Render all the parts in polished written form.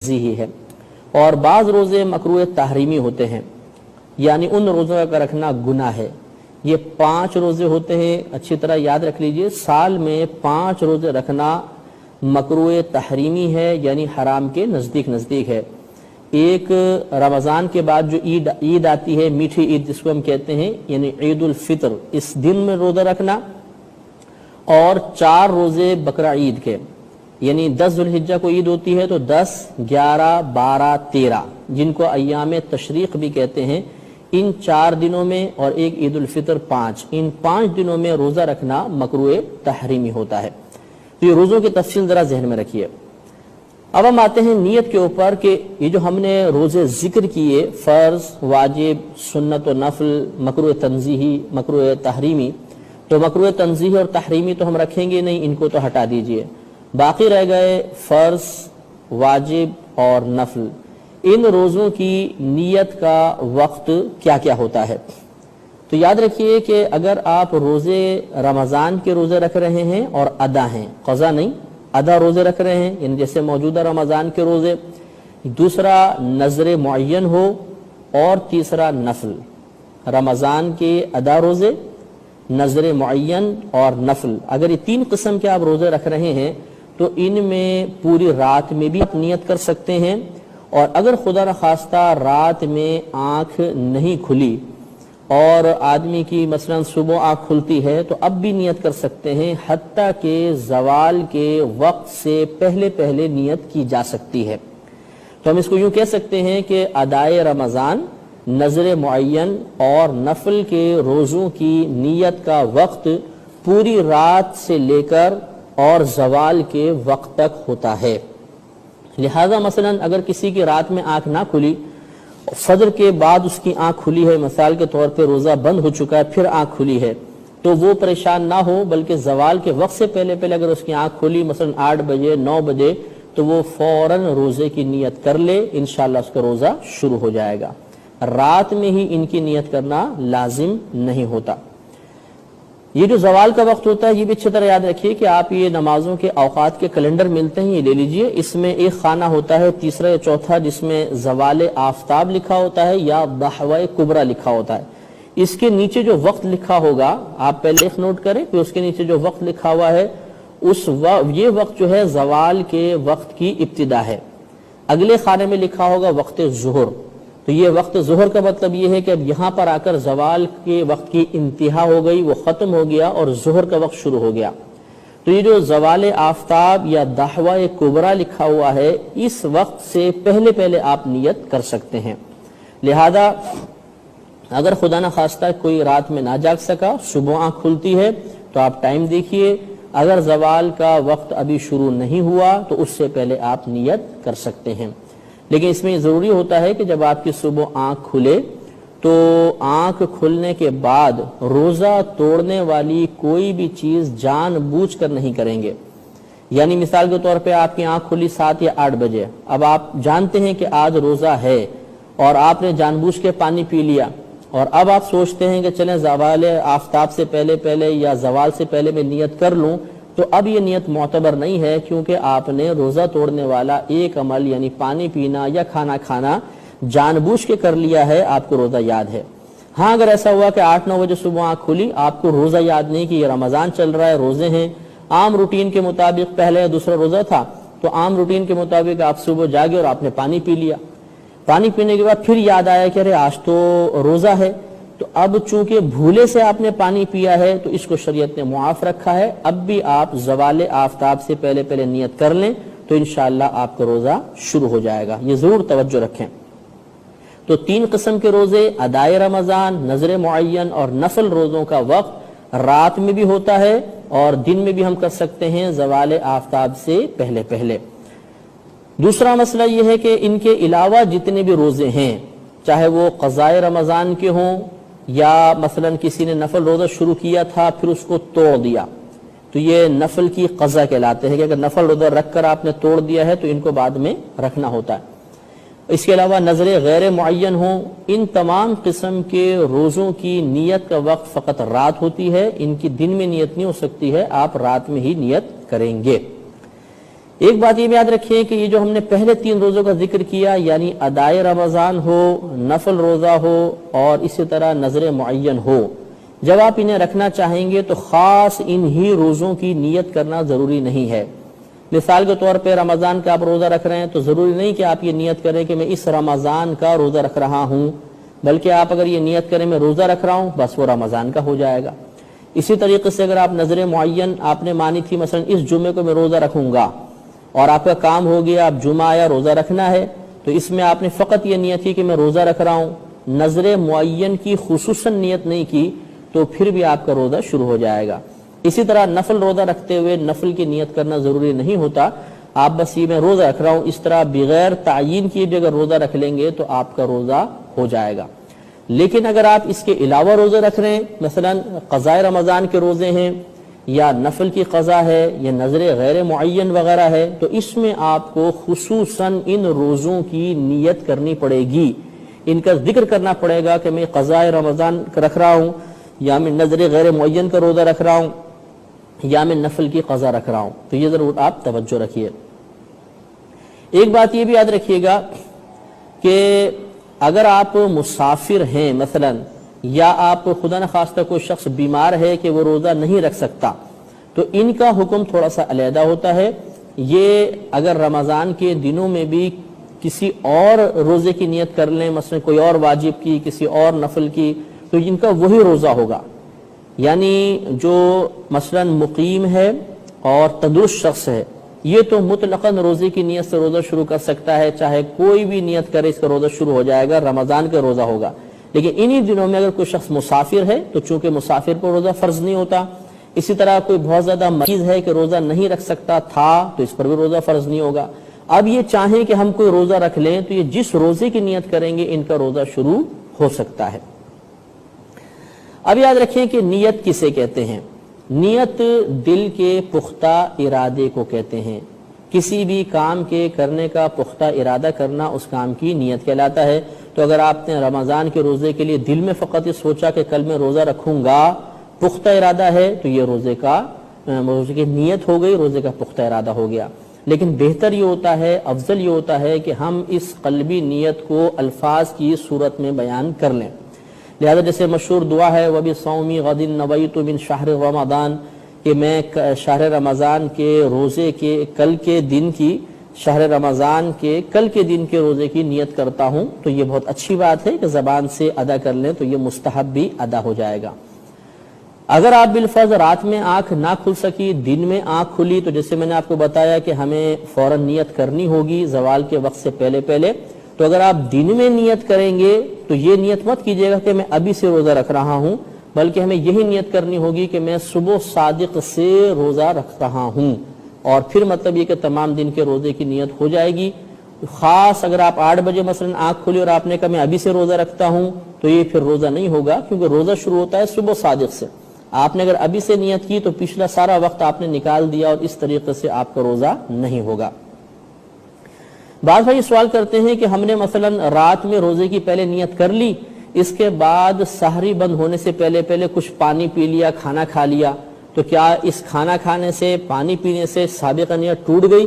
ہی ہے، اور بعض روزے مکروہ تحریمی ہوتے ہیں، یعنی ان روزوں کا رکھنا گناہ ہے۔ یہ 5 روزے ہوتے ہیں، اچھی طرح یاد رکھ لیجئے، سال میں 5 روزے رکھنا مکروہ تحریمی ہے، یعنی حرام کے نزدیک ہے۔ ایک رمضان کے بعد جو عید آتی ہے، میٹھی عید جس کو ہم کہتے ہیں، یعنی عید الفطر، اس دن میں روزہ رکھنا، اور 4 روزے بقرہ عید کے، یعنی 10 ذوالحجہ کو عید ہوتی ہے تو 10، 11، 12، 13 جن کو ایام تشریق بھی کہتے ہیں، ان 4 دنوں میں، اور ایک عید الفطر 5، ان 5 دنوں میں روزہ رکھنا مکروہ تحریمی ہوتا ہے۔ تو یہ روزوں کی تفصیل ذرا ذہن میں رکھیے۔ اب ہم آتے ہیں نیت کے اوپر کہ یہ جو ہم نے روزے ذکر کیے، فرض، واجب، سنت و نفل، مکروہ تنزیہی، مکروہ تحریمی، تو مکروہ تنزیہی اور تحریمی تو ہم رکھیں گے نہیں، ان کو تو ہٹا دیجئے، باقی رہ گئے فرض، واجب اور نفل۔ ان روزوں کی نیت کا وقت کیا کیا ہوتا ہے؟ تو یاد رکھیے کہ اگر آپ روزے رمضان کے روزے رکھ رہے ہیں اور ادا ہیں، قضا نہیں، ادا روزے رکھ رہے ہیں، یعنی جیسے موجودہ رمضان کے روزے، دوسرا نظر معین ہو، اور تیسرا نفل، رمضان کے ادا روزے، نظر معین اور نفل، اگر یہ 3 قسم کے آپ روزے رکھ رہے ہیں تو ان میں پوری رات میں بھی آپ نیت کر سکتے ہیں، اور اگر خدا نخواستہ رات میں آنکھ نہیں کھلی اور آدمی کی مثلا صبح آنکھ کھلتی ہے تو اب بھی نیت کر سکتے ہیں، حتیٰ کہ زوال کے وقت سے پہلے نیت کی جا سکتی ہے۔ تو ہم اس کو یوں کہہ سکتے ہیں کہ ادائے رمضان، نظر معین اور نفل کے روزوں کی نیت کا وقت پوری رات سے لے کر اور زوال کے وقت تک ہوتا ہے۔ لہذا مثلا اگر کسی کی رات میں آنکھ نہ کھلی، فجر کے بعد اس کی آنکھ کھلی ہے، مثال کے طور پہ روزہ بند ہو چکا ہے، پھر آنکھ کھلی ہے، تو وہ پریشان نہ ہو، بلکہ زوال کے وقت سے پہلے اگر اس کی آنکھ کھلی مثلا 8 بجے 9 بجے تو وہ فوراً روزے کی نیت کر لے، انشاءاللہ اس کا روزہ شروع ہو جائے گا۔ رات میں ہی ان کی نیت کرنا لازم نہیں ہوتا۔ یہ جو زوال کا وقت ہوتا ہے، یہ بھی اچھی طرح یاد رکھیے کہ آپ یہ نمازوں کے اوقات کے کیلنڈر ملتے ہیں، یہ لے لیجئے، اس میں ایک خانہ ہوتا ہے، تیسرا یا چوتھا، جس میں زوال آفتاب لکھا ہوتا ہے یا ضحوہ کبریٰ لکھا ہوتا ہے۔ اس کے نیچے جو وقت لکھا ہوگا، آپ پہلے ایک نوٹ کریں، پھر اس کے نیچے جو وقت لکھا ہوا ہے، یہ وقت جو ہے زوال کے وقت کی ابتدا ہے۔ اگلے خانے میں لکھا ہوگا وقت ظہر، تو یہ وقت ظہر کا مطلب یہ ہے کہ اب یہاں پر آ کر زوال کے وقت کی انتہا ہو گئی، وہ ختم ہو گیا اور ظہر کا وقت شروع ہو گیا۔ تو یہ جو زوال آفتاب یا ضحوہ کبریٰ لکھا ہوا ہے، اس وقت سے پہلے آپ نیت کر سکتے ہیں۔ لہذا اگر خدا نخواستہ کوئی رات میں نہ جاگ سکا، صبح آنکھ کھلتی ہے تو آپ ٹائم دیکھیے، اگر زوال کا وقت ابھی شروع نہیں ہوا تو اس سے پہلے آپ نیت کر سکتے ہیں۔ لیکن اس میں ضروری ہوتا ہے کہ جب آپ کی صبح آنکھ کھلے تو آنکھ کھلنے کے بعد روزہ توڑنے والی کوئی بھی چیز جان بوجھ کر نہیں کریں گے۔ یعنی مثال کے طور پہ آپ کی آنکھ کھلی 7 یا 8 بجے، اب آپ جانتے ہیں کہ آج روزہ ہے اور آپ نے جان بوجھ کے پانی پی لیا، اور اب آپ سوچتے ہیں کہ چلیں زوال آفتاب سے پہلے یا زوال سے پہلے میں نیت کر لوں، تو اب یہ نیت معتبر نہیں ہے، کیونکہ آپ نے روزہ توڑنے والا ایک عمل یعنی پانی پینا یا کھانا کھانا جان بوجھ کے کر لیا ہے، آپ کو روزہ یاد ہے۔ ہاں اگر ایسا ہوا کہ 8-9 بجے صبح آنکھ کھلی، آپ کو روزہ یاد نہیں کہ یہ رمضان چل رہا ہے، روزے ہیں، عام روٹین کے مطابق پہلے یا دوسرا روزہ تھا، تو عام روٹین کے مطابق آپ صبح جاگے اور آپ نے پانی پی لیا، پانی پینے کے بعد پھر یاد آیا کہ ارے آج تو روزہ ہے، تو اب چونکہ بھولے سے آپ نے پانی پیا ہے تو اس کو شریعت نے معاف رکھا ہے، اب بھی آپ زوال آفتاب سے پہلے نیت کر لیں تو انشاءاللہ آپ کا روزہ شروع ہو جائے گا۔ یہ ضرور توجہ رکھیں۔ تو 3 قسم کے روزے، ادائے رمضان، نظر معین اور نفل روزوں کا وقت رات میں بھی ہوتا ہے اور دن میں بھی ہم کر سکتے ہیں زوال آفتاب سے پہلے۔ دوسرا مسئلہ یہ ہے کہ ان کے علاوہ جتنے بھی روزے ہیں، چاہے وہ قضائے رمضان کے ہوں یا مثلا کسی نے نفل روزہ شروع کیا تھا پھر اس کو توڑ دیا، تو یہ نفل کی قضا کہلاتے ہیں کہ اگر نفل روزہ رکھ کر آپ نے توڑ دیا ہے تو ان کو بعد میں رکھنا ہوتا ہے۔ اس کے علاوہ نظر غیر معین ہوں، ان تمام قسم کے روزوں کی نیت کا وقت فقط رات ہوتی ہے، ان کی دن میں نیت نہیں ہو سکتی ہے، آپ رات میں ہی نیت کریں گے۔ ایک بات یہ بھی یاد رکھیں کہ یہ جو ہم نے پہلے 3 روزوں کا ذکر کیا، یعنی ادائے رمضان ہو، نفل روزہ ہو اور اسی طرح نظر معین ہو، جب آپ انہیں رکھنا چاہیں گے تو خاص انہی روزوں کی نیت کرنا ضروری نہیں ہے۔ مثال کے طور پہ رمضان کا آپ روزہ رکھ رہے ہیں تو ضروری نہیں کہ آپ یہ نیت کریں کہ میں اس رمضان کا روزہ رکھ رہا ہوں، بلکہ آپ اگر یہ نیت کریں میں روزہ رکھ رہا ہوں، بس وہ رمضان کا ہو جائے گا۔ اسی طریقے سے اگر آپ نظر معین آپ نے مانی تھی، مثلا اس جمعے کو میں روزہ رکھوں گا، اور آپ کا کام ہو گیا، اب جمعہ آیا روزہ رکھنا ہے، تو اس میں آپ نے فقط یہ نیت کی کہ میں روزہ رکھ رہا ہوں، نظر معین کی خصوصاً نیت نہیں کی، تو پھر بھی آپ کا روزہ شروع ہو جائے گا۔ اسی طرح نفل روزہ رکھتے ہوئے نفل کی نیت کرنا ضروری نہیں ہوتا، آپ بس یہ میں روزہ رکھ رہا ہوں اس طرح بغیر تعیین کیے بھی اگر روزہ رکھ لیں گے تو آپ کا روزہ ہو جائے گا۔ لیکن اگر آپ اس کے علاوہ روزہ رکھ رہے ہیں، مثلا قضاء رمضان کے روزے ہیں یا نفل کی قضا ہے یا نظر غیر معین وغیرہ ہے، تو اس میں آپ کو خصوصاً ان روزوں کی نیت کرنی پڑے گی، ان کا ذکر کرنا پڑے گا کہ میں قضاء رمضان رکھ رہا ہوں، یا میں نظر غیر معین کا روزہ رکھ رہا ہوں، یا میں نفل کی قضا رکھ رہا ہوں۔ تو یہ ضرور آپ توجہ رکھیے۔ ایک بات یہ بھی یاد رکھیے گا کہ اگر آپ مسافر ہیں مثلا، یا آپ خدا نخواستہ کوئی شخص بیمار ہے کہ وہ روزہ نہیں رکھ سکتا، تو ان کا حکم تھوڑا سا علیحدہ ہوتا ہے۔ یہ اگر رمضان کے دنوں میں بھی کسی اور روزے کی نیت کر لیں، مثلا کوئی اور واجب کی، کسی اور نفل کی، تو ان کا وہی روزہ ہوگا۔ یعنی جو مثلا مقیم ہے اور تندرست شخص ہے، یہ تو مطلقاً روزے کی نیت سے روزہ شروع کر سکتا ہے، چاہے کوئی بھی نیت کرے اس کا روزہ شروع ہو جائے گا، رمضان کا روزہ ہوگا۔ لیکن انہی دنوں میں اگر کوئی شخص مسافر ہے تو چونکہ مسافر پر روزہ فرض نہیں ہوتا، اسی طرح کوئی بہت زیادہ مریض ہے کہ روزہ نہیں رکھ سکتا تھا تو اس پر بھی روزہ فرض نہیں ہوگا۔ اب یہ چاہیں کہ ہم کوئی روزہ رکھ لیں تو یہ جس روزے کی نیت کریں گے ان کا روزہ شروع ہو سکتا ہے۔ اب یاد رکھیں کہ نیت کسے کہتے ہیں؟ نیت دل کے پختہ ارادے کو کہتے ہیں۔ کسی بھی کام کے کرنے کا پختہ ارادہ کرنا اس کام کی نیت کہلاتا ہے۔ تو اگر آپ نے رمضان کے روزے کے لیے دل میں فقط یہ سوچا کہ کل میں روزہ رکھوں گا، پختہ ارادہ ہے، تو یہ روزے کی نیت ہو گئی، روزے کا پختہ ارادہ ہو گیا۔ لیکن بہتر یہ ہوتا ہے، افضل یہ ہوتا ہے کہ ہم اس قلبی نیت کو الفاظ کی صورت میں بیان کر لیں۔ لہذا جیسے مشہور دعا ہے وَبِصَوْمِ غَدٍ نَوَيْتُ مِنْ شَهْرِ رَمَضَان، کہ میں شہر رمضان کے روزے کے کل کے دن کی، شہر رمضان کے کل کے دن کے روزے کی نیت کرتا ہوں۔ تو یہ بہت اچھی بات ہے کہ زبان سے ادا کر لیں تو یہ مستحب بھی ادا ہو جائے گا۔ اگر آپ بالفرض رات میں آنکھ نہ کھل سکی، دن میں آنکھ کھلی، تو جیسے میں نے آپ کو بتایا کہ ہمیں فوراً نیت کرنی ہوگی زوال کے وقت سے پہلے پہلے۔ تو اگر آپ دن میں نیت کریں گے تو یہ نیت مت کیجیے گا کہ میں ابھی سے روزہ رکھ رہا ہوں، بلکہ ہمیں یہی نیت کرنی ہوگی کہ میں صبح صادق سے روزہ رکھ رہا ہوں، اور پھر مطلب یہ کہ تمام دن کے روزے کی نیت ہو جائے گی۔ خاص اگر آپ 8 بجے مثلا آنکھ کھلی اور آپ نے کہا میں ابھی سے روزہ رکھتا ہوں، تو یہ پھر روزہ نہیں ہوگا، کیونکہ روزہ شروع ہوتا ہے صبح صادق سے۔ آپ نے اگر ابھی سے نیت کی تو پچھلا سارا وقت آپ نے نکال دیا، اور اس طریقے سے آپ کا روزہ نہیں ہوگا۔ بعض بھائی سوال کرتے ہیں کہ ہم نے مثلا رات میں روزے کی پہلے نیت کر لی، اس کے بعد سحری بند ہونے سے پہلے پہلے کچھ پانی پی لیا، کھانا کھا لیا، تو کیا اس کھانا کھانے سے، پانی پینے سے سابقہ نیت ٹوٹ گئی؟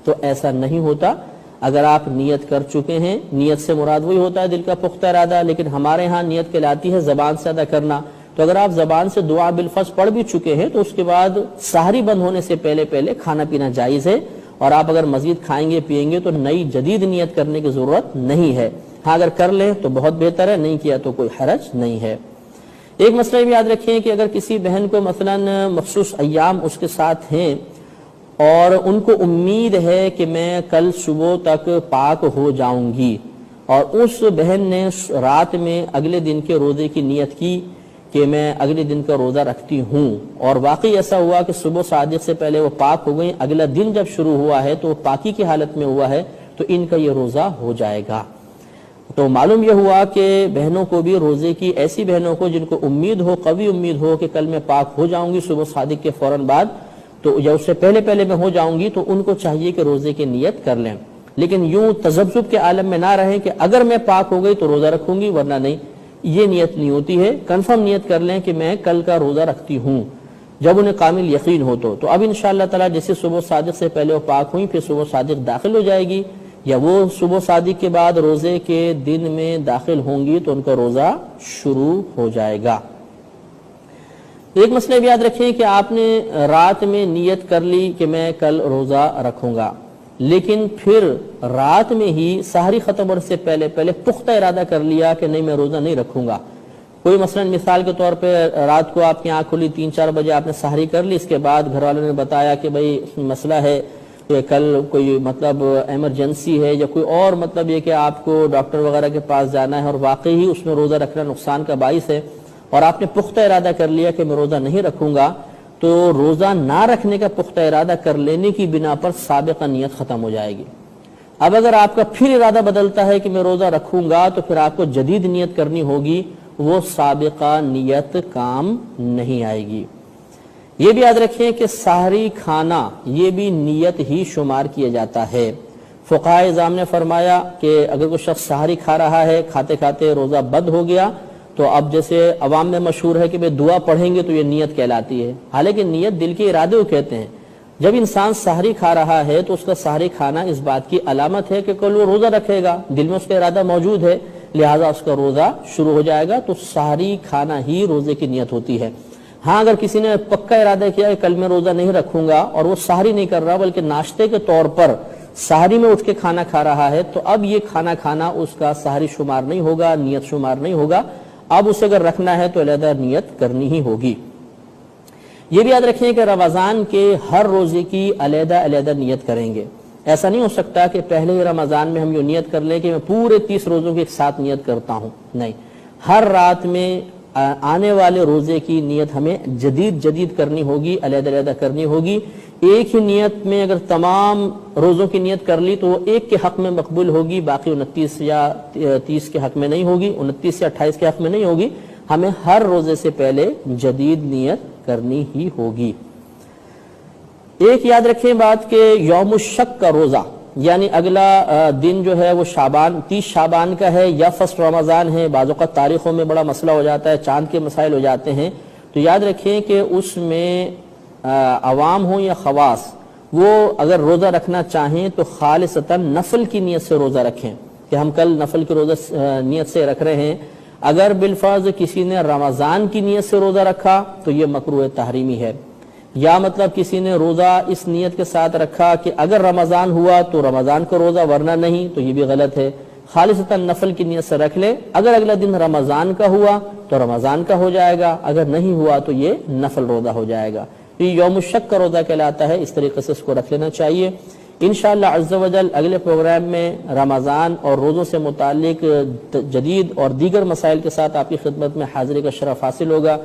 تو ایسا نہیں ہوتا۔ اگر آپ نیت کر چکے ہیں، نیت سے مراد وہی ہوتا ہے دل کا پختہ ارادہ، لیکن ہمارے ہاں نیت کہلاتی ہے زبان سے ادا کرنا۔ تو اگر آپ زبان سے دعا بالفظ پڑھ بھی چکے ہیں تو اس کے بعد سحری بند ہونے سے پہلے پہلے کھانا پینا جائز ہے، اور آپ اگر مزید کھائیں گے پیئیں گے تو نئی جدید نیت کرنے کی ضرورت نہیں ہے۔ ہاں اگر کر لیں تو بہت بہتر ہے، نہیں کیا تو کوئی حرج نہیں ہے۔ ایک مسئلہ بھی یاد رکھیں کہ اگر کسی بہن کو مثلا مخصوص ایام اس کے ساتھ ہیں اور ان کو امید ہے کہ میں کل صبح تک پاک ہو جاؤں گی، اور اس بہن نے رات میں اگلے دن کے روزے کی نیت کی کہ میں اگلے دن کا روزہ رکھتی ہوں، اور واقعی ایسا ہوا کہ صبح صادق سے پہلے وہ پاک ہو گئیں، اگلا دن جب شروع ہوا ہے تو وہ پاکی کی حالت میں ہوا ہے، تو ان کا یہ روزہ ہو جائے گا۔ تو معلوم یہ ہوا کہ بہنوں کو بھی روزے کی، ایسی بہنوں کو جن کو امید ہو، قوی امید ہو کہ کل میں پاک ہو جاؤں گی صبح صادق کے فوراً بعد، تو یا اس سے پہلے پہلے میں ہو جاؤں گی، تو ان کو چاہیے کہ روزے کی نیت کر لیں۔ لیکن یوں تذبذب کے عالم میں نہ رہیں کہ اگر میں پاک ہو گئی تو روزہ رکھوں گی ورنہ نہیں، یہ نیت نہیں ہوتی ہے۔ کنفرم نیت کر لیں کہ میں کل کا روزہ رکھتی ہوں۔ جب انہیں کامل یقین ہو تو اب انشاءاللہ تعالیٰ جیسے صبح صادق سے پہلے وہ پاک ہوئی، پھر صبح صادق داخل ہو جائے گی، یا وہ صبح صادق کے بعد روزے کے دن میں داخل ہوں گی تو ان کا روزہ شروع ہو جائے گا۔ ایک مسئلہ بھی یاد رکھیں کہ آپ نے رات میں نیت کر لی کہ میں کل روزہ رکھوں گا، لیکن پھر رات میں ہی سحری ختم ہونے سے پہلے پختہ ارادہ کر لیا کہ نہیں میں روزہ نہیں رکھوں گا۔ کوئی مثلا مثال کے طور پہ رات کو آپ کی آنکھ کھلی 3-4 بجے آپ نے سحری کر لی، اس کے بعد گھر والوں نے بتایا کہ بھئی مسئلہ ہے کہ کل کوئی مطلب ایمرجنسی ہے یا کوئی اور مطلب یہ کہ آپ کو ڈاکٹر وغیرہ کے پاس جانا ہے اور واقعی ہی اس میں روزہ رکھنا نقصان کا باعث ہے، اور آپ نے پختہ ارادہ کر لیا کہ میں روزہ نہیں رکھوں گا، تو روزہ نہ رکھنے کا پختہ ارادہ کر لینے کی بنا پر سابقہ نیت ختم ہو جائے گی۔ اب اگر آپ کا پھر ارادہ بدلتا ہے کہ میں روزہ رکھوں گا تو پھر آپ کو جدید نیت کرنی ہوگی، وہ سابقہ نیت کام نہیں آئے گی۔ یہ بھی یاد رکھیں کہ سحری کھانا یہ بھی نیت ہی شمار کیا جاتا ہے۔ فقہاء اعظام نے فرمایا کہ اگر کوئی شخص سحری کھا رہا ہے، کھاتے کھاتے روزہ بد ہو گیا، تو اب جیسے عوام میں مشہور ہے کہ بھئی دعا پڑھیں گے تو یہ نیت کہلاتی ہے، حالانکہ نیت دل کے ارادے کو کہتے ہیں۔ جب انسان سحری کھا رہا ہے تو اس کا سحری کھانا اس بات کی علامت ہے کہ کل وہ روزہ رکھے گا، دل میں اس کا ارادہ موجود ہے، لہٰذا اس کا روزہ شروع ہو جائے گا، تو سحری کھانا ہی روزے کی نیت ہوتی ہے۔ ہاں اگر کسی نے پکا ارادہ کیا کہ کل میں روزہ نہیں رکھوں گا اور وہ سحری نہیں کر رہا بلکہ ناشتے کے طور پر سحری میں اٹھ کے کھانا کھا رہا ہے، تو اب یہ کھانا کھانا اس کا سحری شمار نہیں ہوگا، نیت شمار نہیں ہوگا، اب اسے اگر رکھنا ہے تو علیحدہ نیت کرنی ہی ہوگی۔ یہ بھی یاد رکھیں کہ رمضان کے ہر روزے کی علیحدہ علیحدہ نیت کریں گے۔ ایسا نہیں ہو سکتا کہ پہلے ہی رمضان میں ہم یہ نیت کر لیں کہ میں پورے 30 روزوں کے ایک ساتھ نیت کرتا ہوں، نہیں، ہر رات میں آنے والے روزے کی نیت ہمیں جدید کرنی ہوگی، علیحدہ علیحدہ کرنی ہوگی۔ ایک ہی نیت میں اگر تمام روزوں کی نیت کر لی تو وہ ایک کے حق میں مقبول ہوگی، باقی 29 یا 30 کے حق میں نہیں ہوگی، 29 یا 28 کے حق میں نہیں ہوگی۔ ہمیں ہر روزے سے پہلے جدید نیت کرنی ہی ہوگی۔ ایک یاد رکھیں بات کہ یوم الشک کا روزہ، یعنی اگلا دن جو ہے وہ 30 شعبان کا ہے یا فرسٹ رمضان ہے، بعض اوقات تاریخوں میں بڑا مسئلہ ہو جاتا ہے، چاند کے مسائل ہو جاتے ہیں، تو یاد رکھیں کہ اس میں عوام ہوں یا خواص، وہ اگر روزہ رکھنا چاہیں تو خالصتاً نفل کی نیت سے روزہ رکھیں کہ ہم کل نفل کی روزہ نیت سے رکھ رہے ہیں۔ اگر بالفرض کسی نے رمضان کی نیت سے روزہ رکھا تو یہ مکروہ تحریمی ہے، یا مطلب کسی نے روزہ اس نیت کے ساتھ رکھا کہ اگر رمضان ہوا تو رمضان کا روزہ ورنہ نہیں، تو یہ بھی غلط ہے۔ خالصتاً نفل کی نیت سے رکھ لے، اگر اگلا دن رمضان کا ہوا تو رمضان کا ہو جائے گا، اگر نہیں ہوا تو یہ نفل روزہ ہو جائے گا۔ یہ یوم الشک کا روزہ کہلاتا ہے، اس طریقے سے اس کو رکھ لینا چاہیے۔ انشاءاللہ عز و جل اگلے پروگرام میں رمضان اور روزوں سے متعلق جدید اور دیگر مسائل کے ساتھ آپ کی خدمت میں حاضری کا شرف حاصل ہوگا۔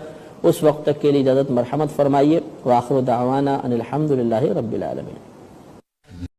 اس وقت تک کے لیے اجازت مرحمت فرمائیے۔ وآخر دعوانا ان الحمدللہ رب العالمین۔